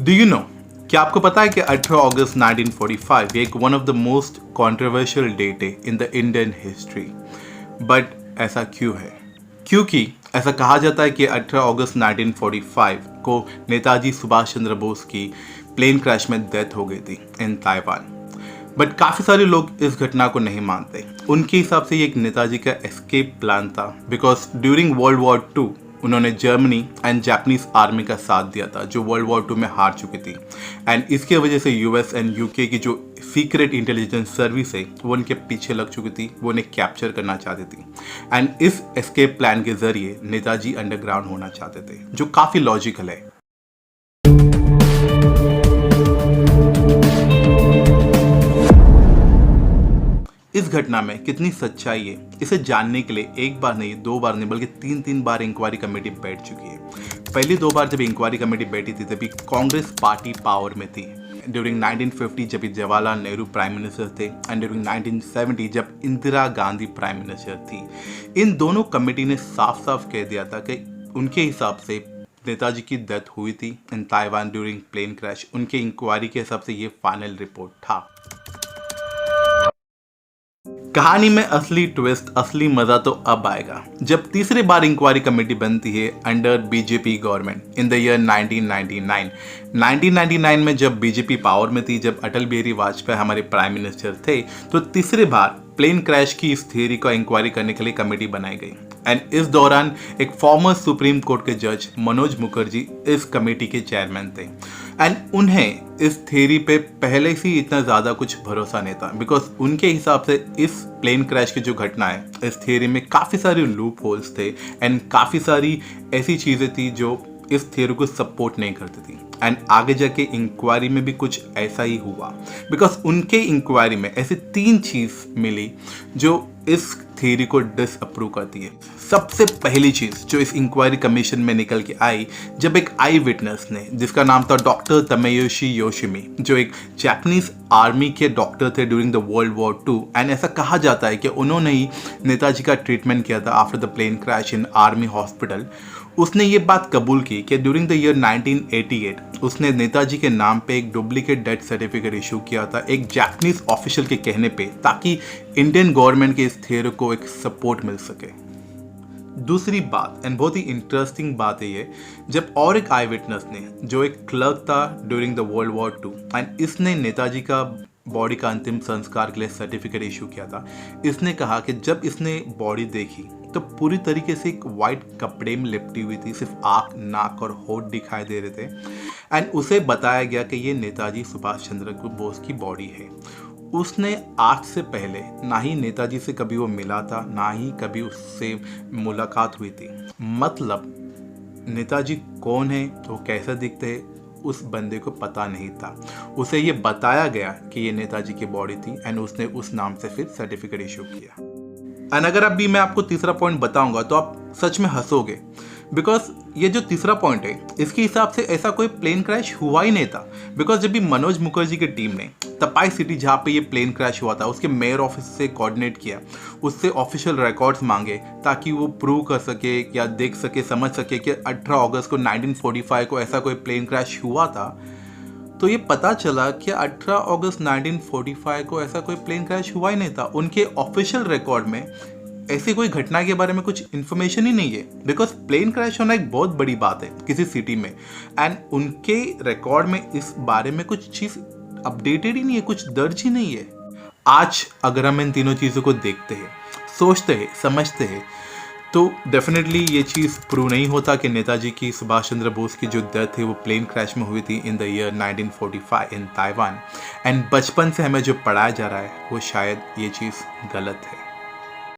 Do you know, क्या आपको पता है कि 18 अगस्त 1945 एक one of the most controversial date है in the Indian history. But ऐसा क्यों है? क्योंकि ऐसा कहा जाता है कि 18 अगस्त 1945 को नेताजी सुभाष चंद्र बोस की प्लेन क्रैश में डेथ हो गई थी इन ताइवान। बट काफ़ी सारे लोग इस घटना को नहीं मानते। उनके हिसाब से ये एक नेताजी का एस्केप प्लान था, because during world war II उन्होंने जर्मनी एंड जापानीज आर्मी का साथ दिया था जो वर्ल्ड वॉर II में हार चुकी थी। एंड इसके वजह से US एंड UK की जो सीक्रेट इंटेलिजेंस सर्विस है वो उनके पीछे लग चुकी थी, वो उन्हें कैप्चर करना चाहती थी। एंड इस एस्केप प्लान के जरिए नेताजी अंडरग्राउंड होना चाहते थे, जो काफ़ी लॉजिकल है। इस घटना में कितनी सच्चाई है, इसे जानने के लिए एक बार नहीं, 2 बार नहीं, बल्कि 3 बार इंक्वायरी कमेटी बैठ चुकी है। पहली 2 बार जब इंक्वायरी कमेटी बैठी थी तभी कांग्रेस पार्टी पावर में थी। ड्यूरिंग 1950 जब जवाहरलाल नेहरू प्राइम मिनिस्टर थे एंड ड्यूरिंग 1970 जब इंदिरा गांधी प्राइम मिनिस्टर थी। इन दोनों कमेटी ने साफ साफ कह दिया था कि उनके हिसाब से नेताजी की डेथ हुई थी in Taiwan during plane crash. उनके इंक्वायरी के हिसाब से ये फाइनल रिपोर्ट था। कहानी में असली ट्विस्ट, असली मजा तो अब आएगा जब तीसरी बार इंक्वायरी कमेटी बनती है under BJP government in the year 1999। 1999 में जब बीजेपी पावर में थी, जब अटल बिहारी वाजपेयी हमारे प्राइम मिनिस्टर थे, तो तीसरी बार प्लेन क्रैश की इस थियरी को इंक्वायरी करने के लिए कमेटी बनाई गई। एंड इस दौरान एक फॉर्मर सुप्रीम कोर्ट के जज मनोज मुखर्जी इस कमेटी के चेयरमैन थे। एंड उन्हें इस थियरी पे पहले से ही इतना ज़्यादा कुछ भरोसा नहीं था, बिकॉज उनके हिसाब से इस प्लेन क्रैश की जो घटना है, इस थियरी में काफ़ी सारे लूप होल्स थे एंड काफ़ी सारी ऐसी चीज़ें थी जो इस थियरी को सपोर्ट नहीं करती थी। एंड आगे जाके इंक्वायरी में भी कुछ ऐसा ही हुआ, बिकॉज उनके इंक्वायरी में ऐसी 3 चीज़ मिली जो इस थियरी को डिसअप्रूव करती है। सबसे पहली चीज़ जो इस इंक्वायरी कमीशन में निकल के आई, जब एक आई विटनेस ने, जिसका नाम था डॉक्टर तमेयोशी योशिमी, जो एक जापानीज आर्मी के डॉक्टर थे during the world war II, and ऐसा कहा जाता है कि उन्होंने ही नेताजी का ट्रीटमेंट किया था after the plane crash in army hospital. उसने ये बात कबूल की कि ड्यूरिंग द ईयर 1988 उसने नेताजी के नाम पे एक डुप्लीकेट डेथ सर्टिफिकेट इशू किया था एक जापानीज ऑफिशियल के कहने पे, ताकि इंडियन गवर्नमेंट के इस थियरी को एक सपोर्ट मिल सके। दूसरी बात एंड बहुत ही इंटरेस्टिंग बात है ये, जब और एक आई विटनेस ने, जो एक क्लर्क था during the world war II, and इसने नेताजी का बॉडी का अंतिम संस्कार के लिए सर्टिफिकेट इशू किया था। इसने कहा कि जब इसने बॉडी देखी तो पूरी तरीके से एक वाइट कपड़े में लिपटी हुई थी, सिर्फ आँख, नाक और होठ दिखाई दे रहे थे। एंड उसे बताया गया कि ये नेताजी सुभाष चंद्र बोस की बॉडी है। उसने आज से पहले ना ही नेताजी से कभी वो मिला था, ना ही कभी उससे मुलाकात हुई थी। मतलब नेताजी कौन है, वो कैसा दिखते हैं, उस बंदे को पता नहीं था। उसे ये बताया गया कि ये नेताजी की बॉडी थी एंड उसने उस नाम से फिर सर्टिफिकेट इशू किया। एंड अगर अभी मैं आपको तीसरा पॉइंट बताऊंगा तो आप सच में हंसोगे, बिकॉज ये जो तीसरा पॉइंट है, इसके हिसाब से ऐसा कोई प्लेन क्रैश हुआ ही नहीं था। बिकॉज जब भी मनोज मुखर्जी की टीम ने तपाई सिटी, जहाँ पे ये प्लेन क्रैश हुआ था, उसके मेयर ऑफिस से कोऑर्डिनेट किया, उससे ऑफिशियल रिकॉर्ड्स मांगे ताकि वो प्रूव कर सके या देख सके, समझ सके कि 18 अगस्त को 1945 को ऐसा कोई प्लेन क्रैश हुआ था, तो ये पता चला कि 18 अगस्त 1945 को ऐसा कोई प्लेन क्रैश हुआ ही नहीं था। उनके ऑफिशियल रिकॉर्ड में ऐसी कोई घटना के बारे में कुछ इन्फॉर्मेशन ही नहीं है, बिकॉज प्लेन क्रैश होना एक बहुत बड़ी बात है किसी सिटी में। एंड उनके रिकॉर्ड में इस बारे में कुछ चीज़ अपडेटेड ही नहीं है, कुछ दर्ज ही नहीं है। आज अगर हम इन तीनों चीज़ों को देखते हैं, सोचते हैं, समझते हैं, तो डेफिनेटली ये चीज़ प्रूव नहीं होता कि नेताजी की, सुभाष चंद्र बोस की जो डेथ है वो प्लेन क्रैश में हुई थी in the year 1945 in Taiwan. And बचपन से हमें जो पढ़ाया जा रहा है वो शायद ये चीज़ गलत है।